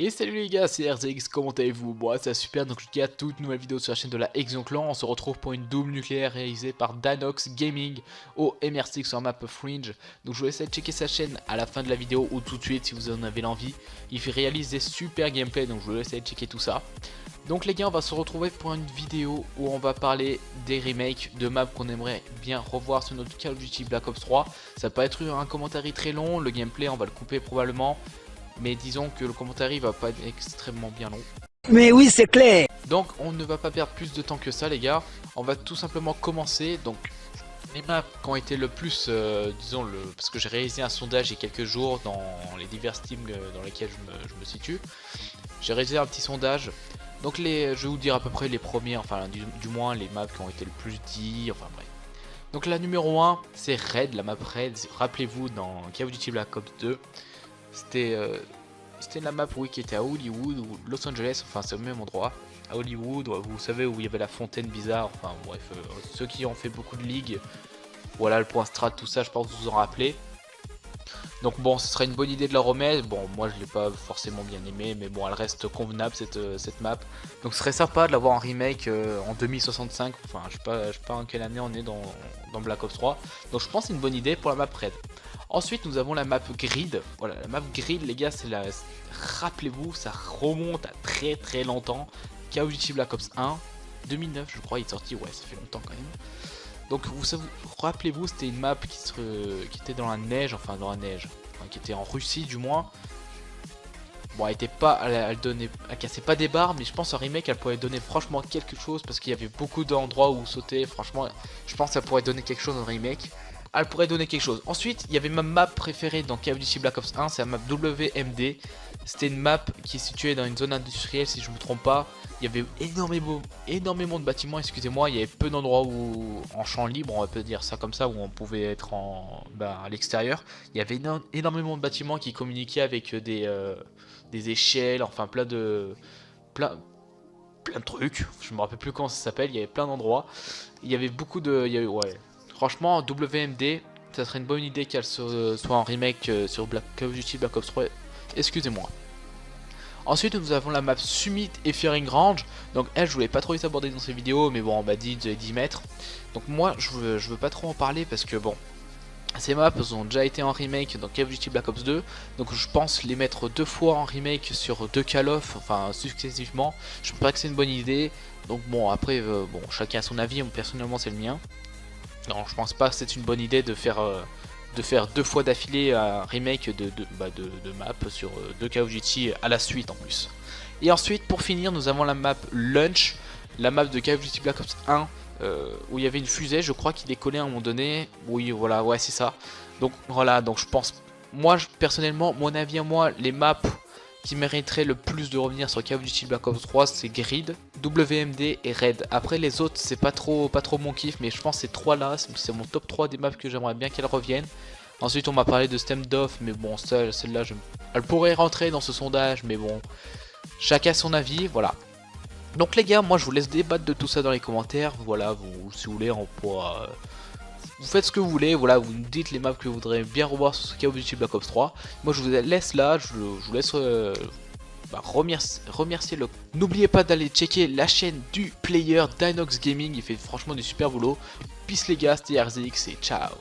Et salut les gars, c'est RZX, comment allez-vous? Bon, c'est super, donc je dis à toute nouvelle vidéo sur la chaîne de la Hexion Clan. On se retrouve pour une double nucléaire réalisée par Danox Gaming au MR6 sur la map Fringe. Donc je vous laisse aller checker sa chaîne à la fin de la vidéo ou tout de suite si vous en avez l'envie. Il fait réaliser des super gameplay, donc je vous laisse aller checker tout ça. Donc les gars, on va se retrouver pour une vidéo où on va parler des remakes de maps qu'on aimerait bien revoir sur notre Call of Duty Black Ops 3. Ça peut être un commentaire très long, le gameplay on va le couper probablement. Mais disons que le commentaire va pas être extrêmement bien long. Mais oui, c'est clair. Donc on ne va pas perdre plus de temps que ça les gars. On va tout simplement commencer. Donc les maps qui ont été le plus, disons parce que j'ai réalisé un sondage il y a quelques jours dans les divers teams dans lesquels je me situe. J'ai réalisé un petit sondage. Donc je vais vous dire à peu près les premiers, enfin du moins les maps qui ont été le plus dit, enfin bref. Donc la numéro 1 c'est Red, la map Red. Rappelez-vous dans Call of Duty Black Ops 2. C'était la map qui était à Hollywood ou Los Angeles, enfin c'est au même endroit. À Hollywood, vous savez où il y avait la fontaine bizarre, enfin bref, ceux qui ont fait beaucoup de ligues, voilà le point strat, tout ça, je pense que vous vous en rappelez. Donc bon, ce serait une bonne idée de la remettre. Bon, moi je l'ai pas forcément bien aimé, mais bon, elle reste convenable cette map. Donc ce serait sympa de l'avoir en remake en 2065, enfin je sais pas en quelle année on est dans Black Ops 3. Donc je pense que c'est une bonne idée pour la map Red. Ensuite nous avons la map Grid. Voilà, la map Grid les gars, c'est la... Rappelez-vous, ça remonte à très longtemps. Call of Duty Black Ops 1, 2009 je crois, il est sorti, ouais ça fait longtemps quand même. Donc rappelez-vous, c'était une map qui était dans la neige, enfin qui était en Russie du moins. Bon, elle était pas, elle cassait pas des barres, mais je pense en remake elle pourrait donner franchement quelque chose parce qu'il y avait beaucoup d'endroits où sauter. Franchement, je pense qu'elle pourrait donner quelque chose en remake. Elle pourrait donner quelque chose. Ensuite, il y avait ma map préférée dans Call of Duty Black Ops 1, c'est la map WMD. C'était une map qui est située dans une zone industrielle, si je me trompe pas. Il y avait énormément de bâtiments, excusez-moi. Il y avait peu d'endroits où en champ libre, on peut dire ça comme ça, où on pouvait être à l'extérieur. Il y avait énormément de bâtiments qui communiquaient avec des échelles, enfin plein de trucs. Je me rappelle plus comment ça s'appelle. Il y avait plein d'endroits. Il y avait beaucoup de, ouais. Franchement, WMD, ça serait une bonne idée qu'elle soit en remake sur Call of Duty Black Ops 3. Excusez-moi. Ensuite, nous avons la map Summit et Firing Range. Donc, elle, je voulais pas trop les aborder dans ces vidéos, mais bon, on m'a dit de 10 mètres. Donc, moi, je veux pas trop en parler parce que bon, ces maps ont déjà été en remake dans Call of Duty Black Ops 2. Donc, je pense les mettre deux fois en remake sur deux Call of, enfin successivement. Je pense pas que c'est une bonne idée. Donc, bon, après, bon, chacun a son avis. Personnellement, c'est le mien. Non, je pense pas que c'est une bonne idée de faire deux fois d'affilée un remake de map sur deux Call of Duty à la suite en plus. Et ensuite, pour finir, nous avons la map Lunch, la map de Call of Duty Black Ops 1, où il y avait une fusée, je crois, qui décollait à un moment donné. Oui, voilà, ouais, c'est ça. Donc voilà, donc je pense, moi personnellement, mon avis à moi, les maps qui mériteraient le plus de revenir sur Call of Duty Black Ops 3, c'est Grid, WMD et Red. Après les autres, c'est pas trop mon kiff, mais je pense que ces trois là, c'est mon top 3 des maps que j'aimerais bien qu'elles reviennent. Ensuite on m'a parlé de Stemdorf, mais bon, celle-là, elle pourrait rentrer dans ce sondage, mais bon, chacun son avis, voilà. Donc les gars, moi je vous laisse débattre de tout ça dans les commentaires, voilà, si vous voulez, on pourra... Vous faites ce que vous voulez, voilà, vous me dites les maps que vous voudrez bien revoir sur ce Call of Duty Black Ops 3. Moi je vous laisse là, je vous laisse remercier le... N'oubliez pas d'aller checker la chaîne du player Dinox Gaming, il fait franchement du super boulot. Peace les gars, c'était RZX et ciao.